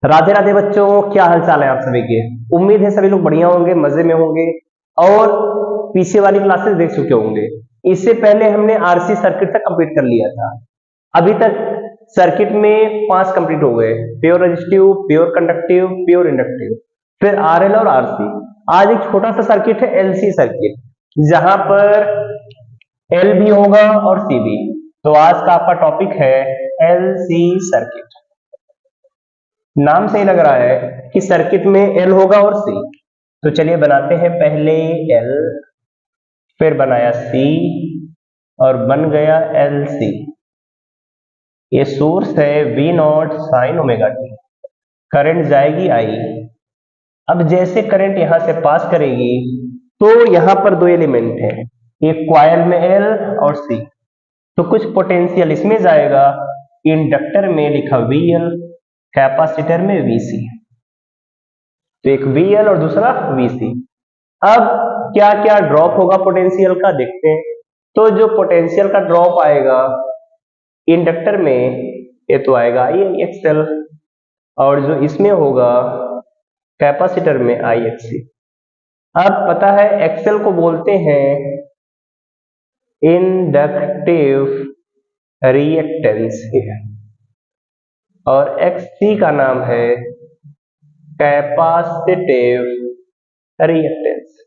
राधे राधे बच्चों, क्या हाल चाल है आप सभी के। उम्मीद है सभी लोग बढ़िया होंगे, मजे में होंगे और पीछे वाली क्लासेस देख चुके होंगे। इससे पहले हमने आरसी सर्किट तक कंप्लीट कर लिया था। अभी तक सर्किट में 5 कंप्लीट हो गए, pure resistive, pure conductive, pure inductive, फिर आरएल और आरसी। आज एक छोटा सा सर्किट है एलसी सर्किट, जहां पर एल भी होगा और सी भी। तो आज का आपका टॉपिक है एलसी सर्किट। नाम से ही लग रहा है कि सर्किट में एल होगा और सी। तो चलिए बनाते हैं पहले एल, फिर बनाया सी और बन गया एल सी। ये सोर्स है V naught sine omega t, current जाएगी आई। अब जैसे करंट यहां से पास करेगी तो यहां पर दो एलिमेंट है, एक क्वाइल में एल और सी, तो कुछ पोटेंशियल इसमें जाएगा। इंडक्टर में लिखा वी एल, कैपेसिटर में वीसी, तो एक वीएल और दूसरा वीसी। अब क्या क्या ड्रॉप होगा पोटेंशियल का देखते हैं। तो जो पोटेंशियल का ड्रॉप आएगा इंडक्टर में, ये तो आएगा आई एक्सएल, और जो इसमें होगा कैपेसिटर में आई एक्सी। अब पता है एक्सएल को बोलते हैं इंडक्टिव रिएक्टेंस और एक्ससी का नाम है कैपेसिटिव रिएक्टेंस।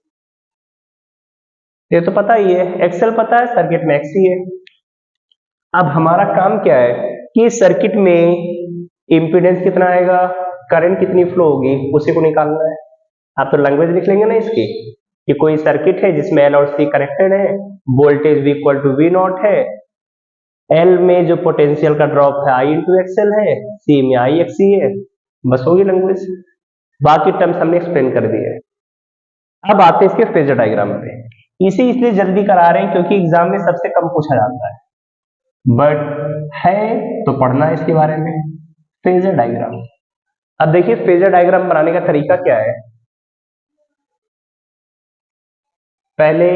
ये तो पता ही है, एक्सएल पता है, सर्किट में एक्ससी है। अब हमारा काम क्या है कि सर्किट में इंपीडेंस कितना आएगा, करंट कितनी फ्लो होगी, उसी को निकालना है। आप तो लैंग्वेज लिख लेंगे ना इसकी, कि कोई सर्किट है जिसमें एल और सी कनेक्टेड है, voltage V equal to V naught है, एल में जो पोटेंशियल का ड्रॉप है आई इंटू एक्सएल है, सी में आई एक्सी है, बस होगी लैंग्वेज। बाकी टर्म्स हमने एक्सप्लेन कर दिए। अब आते हैं इसके फेजर डायग्राम पे। इसे इसलिए जल्दी करा रहे हैं क्योंकि एग्जाम में सबसे कम पूछा जाता है, बट है तो पढ़ना है इसके बारे में। Phasor diagram. अब देखिए फेजर डायग्राम बनाने का तरीका क्या है। पहले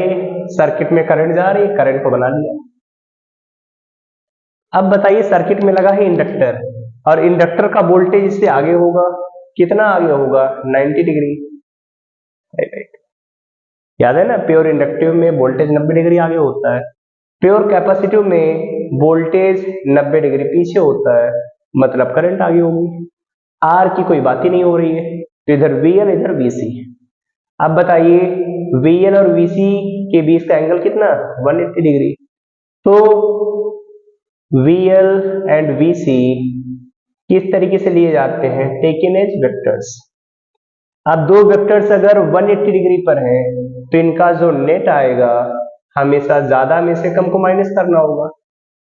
सर्किट में करंट जा रही है, करंट को बना लिया। अब बताइए सर्किट में लगा है इंडक्टर, और इंडक्टर का वोल्टेज इससे आगे होगा, कितना आगे होगा, 90 डिग्री। याद है ना, प्योर इंडक्टिव में वोल्टेज 90 डिग्री आगे होता है, प्योर कैपेसिटिव में वोल्टेज 90 डिग्री पीछे होता है, मतलब करंट आगे होगी। आर की कोई बात ही नहीं हो रही है, तो इधर वीएल इधर वीसी। अब बताइए वीएल और वीसी के बीच का एंगल कितना, 180 डिग्री। तो वीएल एंड वीसी किस तरीके से लिए जाते हैं, टेकन एज वेक्टर्स। अब दो वेक्टर्स अगर 180 डिग्री पर हैं तो इनका जो नेट आएगा हमेशा ज्यादा में से कम को माइनस करना होगा।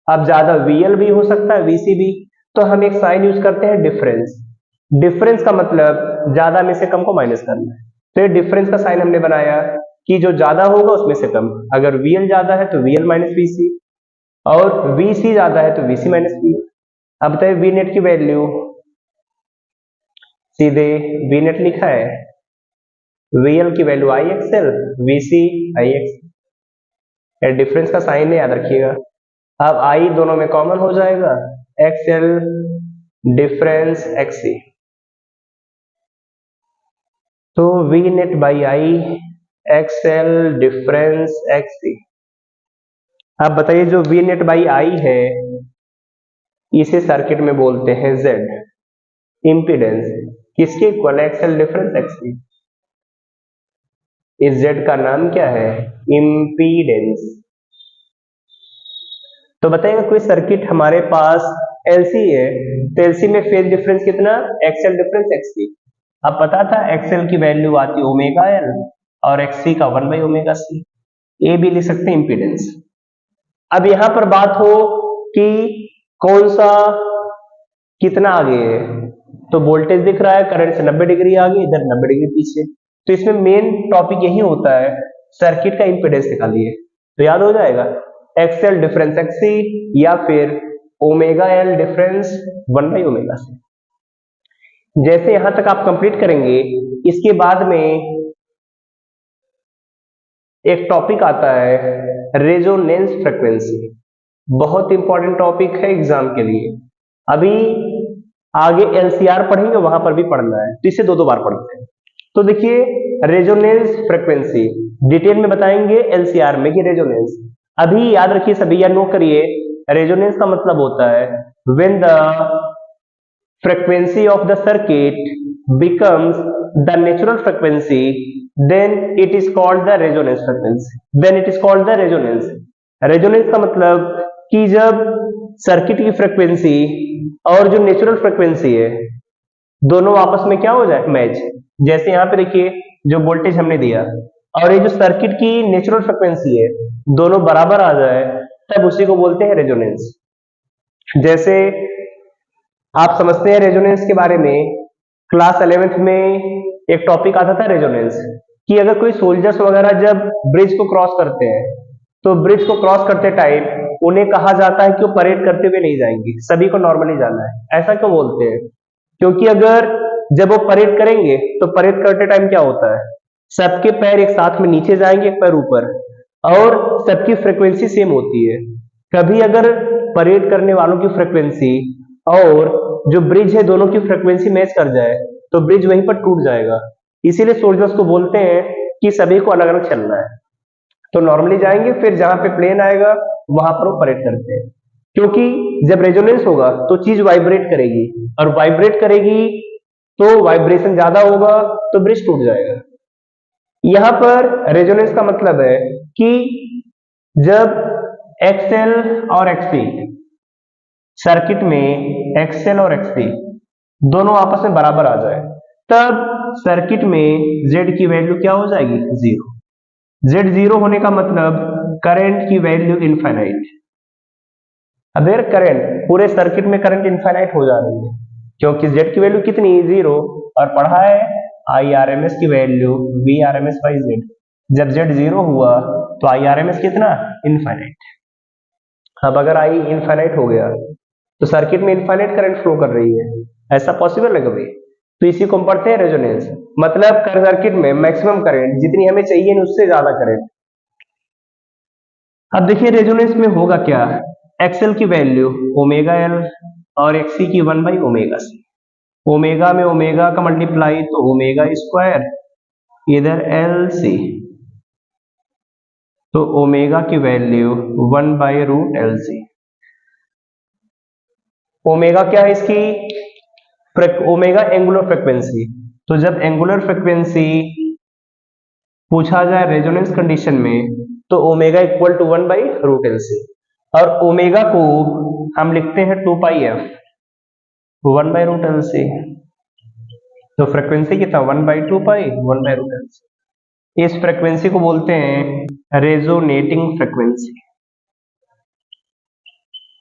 अब ज्यादा वीएल भी हो सकता है, वीसी भी, तो हम एक साइन यूज करते हैं डिफरेंस। डिफरेंस का मतलब ज्यादा में से कम को माइनस करना है। तो ये डिफरेंस का साइन हमने बनाया कि जो ज्यादा होगा उसमें से कम। अगर वीएल ज्यादा है तो वीएल माइनस वीसी, और वीसी ज्यादा है तो वीसी माइनस वीएल। अब बताइए वी नेट की वैल्यू, सीधे वी नेट लिखा है, वीएल की वैल्यू आई एक्सएल, वीसी आई एक्स। डिफरेंस का साइन है, याद रखिएगा। अब आई दोनों में कॉमन हो जाएगा, एक्सएल डिफरेंस एक्सी, तो V net by I X L difference X C. अब बताइए जो वी नेट बाई आई है इसे सर्किट में बोलते हैं जेड, इंपीडेंस, किसके इक्वल, एक्सएल डिफरेंस एक्सी। इस जेड का नाम क्या है, इंपीडेंस। तो बताइएगा कोई सर्किट हमारे पास एलसी है, तो एलसी में फेज डिफरेंस कितना, एक्सएल डिफरेंस एक्सी। अब पता था एक्सएल की वैल्यू आती ओमेगा एल और एक्सी का 1 बाई ओमेगा सी। ए भी लिख सकते हैं इंपीडेंस। अब यहां पर बात हो कि कौन सा कितना आगे है, तो वोल्टेज दिख रहा है करंट से 90 डिग्री आगे, इधर 90 डिग्री पीछे। तो इसमें मेन टॉपिक यही होता है, सर्किट का इंपीडेंस निकालिए। तो याद हो जाएगा एक्सएल डिफरेंस एक्सी या फिर omega L difference 1 by omega C. जैसे यहां तक आप कंप्लीट करेंगे, इसके बाद में एक टॉपिक आता है रेजोनेंस फ्रीक्वेंसी। बहुत इंपॉर्टेंट टॉपिक है एग्जाम के लिए। अभी आगे एलसीआर पढ़ेंगे, वहां पर भी पढ़ना है, तो इसे दो दो बार पढ़ते हैं। तो देखिए रेजोनेंस फ्रीक्वेंसी डिटेल में बताएंगे एलसीआर में कि रेजोनेंस, अभी याद रखिए सभी या नोट करिए, रेजोनेंस का मतलब होता है when the frequency of the circuit becomes the natural frequency, then it is called the resonance frequency, then it is called the resonance। Resonance का मतलब कि जब सर्किट की फ्रीक्वेंसी और जो नेचुरल फ्रीक्वेंसी है दोनों आपस में क्या हो जाए, मैच। जैसे यहाँ पे देखिए जो वोल्टेज हमने दिया और ये जो सर्किट की नेचुरल फ्रीक्वेंसी है दोनों बराबर आ जाए, तब उसी को बोलते हैं रेजोनेंस। जैसे आप समझते हैं रेजोनेंस के बारे में, क्लास 11th में एक टॉपिक आता था रेजोनेंस, कि अगर कोई सोल्जर्स वगैरह जब ब्रिज को क्रॉस करते हैं तो ब्रिज को क्रॉस करते टाइम उन्हें कहा जाता है कि वो परेड करते हुए नहीं जाएंगे, सभी को नॉर्मली जाना है। ऐसा क्यों बोलते हैं? क्योंकि अगर जब वो परेड करेंगे तो परेड करते टाइम क्या होता है, सबके पैर एक साथ में नीचे जाएंगे, एक पैर ऊपर, और सबकी फ्रीक्वेंसी सेम होती है। कभी अगर परेड करने वालों की फ्रीक्वेंसी और जो ब्रिज है दोनों की फ्रीक्वेंसी मैच कर जाए तो ब्रिज वहीं पर टूट जाएगा। इसीलिए सोल्जर्स को बोलते हैं कि सभी को अलग अलग चलना है, तो नॉर्मली जाएंगे, फिर जहां पे प्लेन आएगा वहां पर वो परेड करते हैं। क्योंकि जब रेजोनेंस होगा तो चीज वाइब्रेट करेगी, और वाइब्रेट करेगी तो वाइब्रेशन ज्यादा होगा तो ब्रिज टूट जाएगा। यहां पर रेजोनेंस का मतलब है कि जब एक्सएल और एक्सपी सर्किट में एक्सएल और एक्सपी दोनों आपस में बराबर आ जाए, तब सर्किट में जेड की वैल्यू क्या हो जाएगी, जीरो। जेड जीरो होने का मतलब करंट की वैल्यू इनफाइनाइट। अब यार करंट पूरे सर्किट में करंट इनफाइनाइट हो जा रही है क्योंकि जेड की वैल्यू कितनी, जीरो, और पढ़ा है आई आर एम एस की value V R M S by Z. जब जेड जीरो हुआ तो आई आर एम एस कितना, इनफाइनाइट। अब अगर आई इनफाइनाइट हो गया तो सर्किट में इनफाइनाइट करंट फ्लो कर रही है, ऐसा पॉसिबल है कभी? तो इसी को हम पढ़ते हैं रेजोनेंस, मतलब सर्किट में मैक्सिमम करंट जितनी हमें चाहिए उससे ज्यादा करंट। अब देखिए रेजोनेंस में होगा क्या, एक्सएल की वैल्यू ओमेगा एल और एक्सी की 1 बाई ओमेगा सी। ओमेगा में ओमेगा का मल्टीप्लाई तो ओमेगा स्क्वायर, इधर एल सी, तो ओमेगा की value 1 by root L C. Omega क्या है इसकी, ओमेगा एंगुलर फ्रीक्वेंसी। तो जब एंगुलर फ्रीक्वेंसी पूछा जाए रेजोनेंस कंडीशन में तो omega equal to 1 by root L C, और ओमेगा को हम लिखते हैं 2 pi F 1 by root L C. तो फ्रीक्वेंसी कितना, 1 by 2 pi 1 by root L C. इस फ्रीक्वेंसी को बोलते हैं रेजोनेटिंग फ्रीक्वेंसी,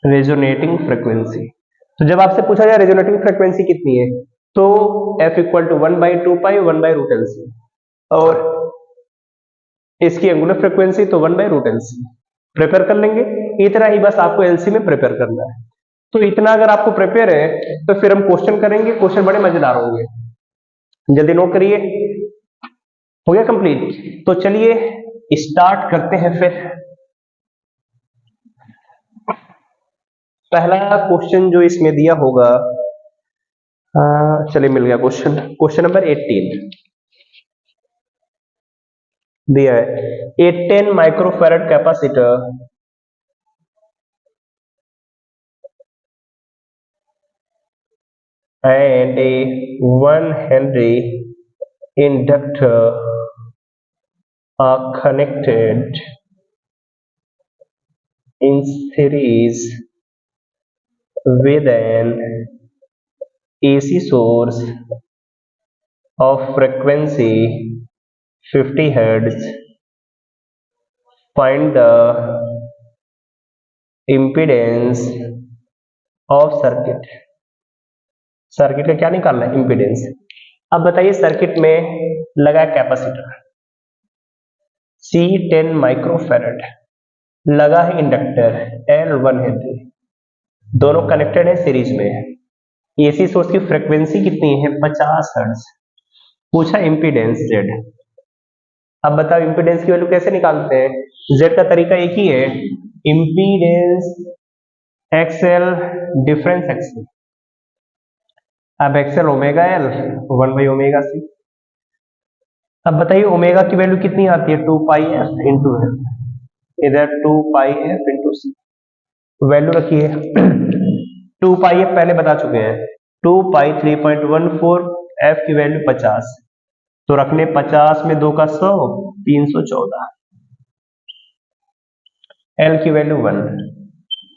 रेजोनेटिंग फ्रीक्वेंसी। तो जब आपसे पूछा जाए रेजोनेटिंग फ्रीक्वेंसी कितनी है तो f equal to 1 by 2 pi 1 by root L C, और इसकी एंगुलर फ्रीक्वेंसी तो 1 by root L C. Prepare कर लेंगे, इतना ही बस आपको एलसी में प्रिपेयर करना है। तो इतना अगर आपको प्रिपेयर है तो फिर हम क्वेश्चन करेंगे, क्वेश्चन बड़े मजेदार होंगे, जल्दी नोट करिए। हो गया कंप्लीट? तो चलिए स्टार्ट करते हैं फिर। पहला क्वेश्चन जो इसमें दिया होगा, चलिए मिल गया क्वेश्चन, क्वेश्चन नंबर 18 दिया है, ए 10 microfarad capacitor and a 1 Henry inductor are connected in series with an AC source of frequency 50 Hz. Find the impedance of circuit. Circuit का क्या निकालना है, इंपीडेंस। अब बताइए सर्किट में लगा कैपेसिटर C10 माइक्रोफैरड, लगा है इंडक्टर L1 हेनरी, दोनों कनेक्टेड है सीरीज में। एसी सोर्स की फ्रीक्वेंसी कितनी है, 50 हर्ट्ज। पूछा इंपीडेंस Z। अब बताओ इंपीडेंस की वैल्यू कैसे निकालते हैं, Z का तरीका एक ही है, इंपीडेंस XL डिफरेंस XC। अब एक्सएल ओमेगा एल 1/ओमेगा सी। अब बताइए ओमेगा की वैल्यू कितनी आती है, 2πf इंटू है, इधर 2πf/c वैल्यू रखिए। 2πf पहले बता चुके हैं, 2π 3.14, f की वैल्यू 50, तो रखने 50 में 2 का 100, 314। l की वैल्यू 1,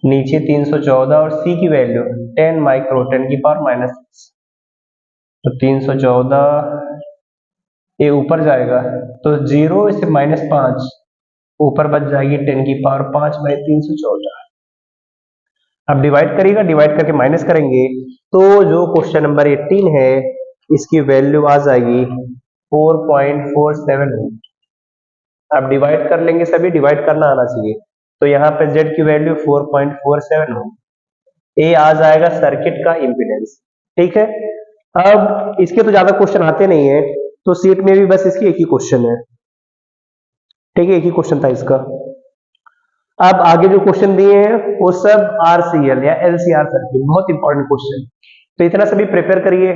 नीचे 314 और c की वैल्यू 10 माइक्रो 10⁻⁻6, तो 314 ये ऊपर जाएगा तो 0 इसे -5, ऊपर बच जाएगी 10⁵ अब डिवाइड करिएगा, डिवाइड करके माइनस करेंगे तो जो क्वेश्चन नंबर 18 है इसकी वैल्यू आ जाएगी 4.47। अब डिवाइड कर लेंगे, सभी डिवाइड करना आना चाहिए, तो यहाँ पे z की वैल्यू 4.47 हो, ए आ जाएगा सर्किट का इम्पीडेंस। ठीक है, अब इसके तो ज्यादा क्वेश्चन आते नहीं है, तो सीट में भी बस इसकी एक ही क्वेश्चन है। ठीक है, एक ही क्वेश्चन था इसका। अब आगे जो क्वेश्चन दिए हैं वो सब आरसीएल या एलसीआर सर्किट, बहुत इंपॉर्टेंट क्वेश्चन, तो इतना सभी प्रिपेयर करिए।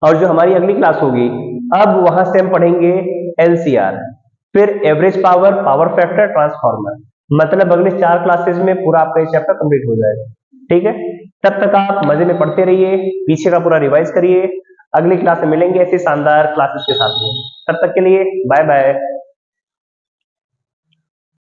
और जो हमारी अगली क्लास होगी, अब वहां से हम पढ़ेंगे एलसीआर, फिर average power, power factor, transformer, मतलब अगले 4 क्लासेस में पूरा आपका ये चैप्टर कंप्लीट हो जाएगा। ठीक है, तब तक आप मजे में पढ़ते रहिए, पीछे का पूरा रिवाइज करिए। अगली क्लास में मिलेंगे ऐसे शानदार क्लासेस के साथ में, तब तक के लिए बाय बाय।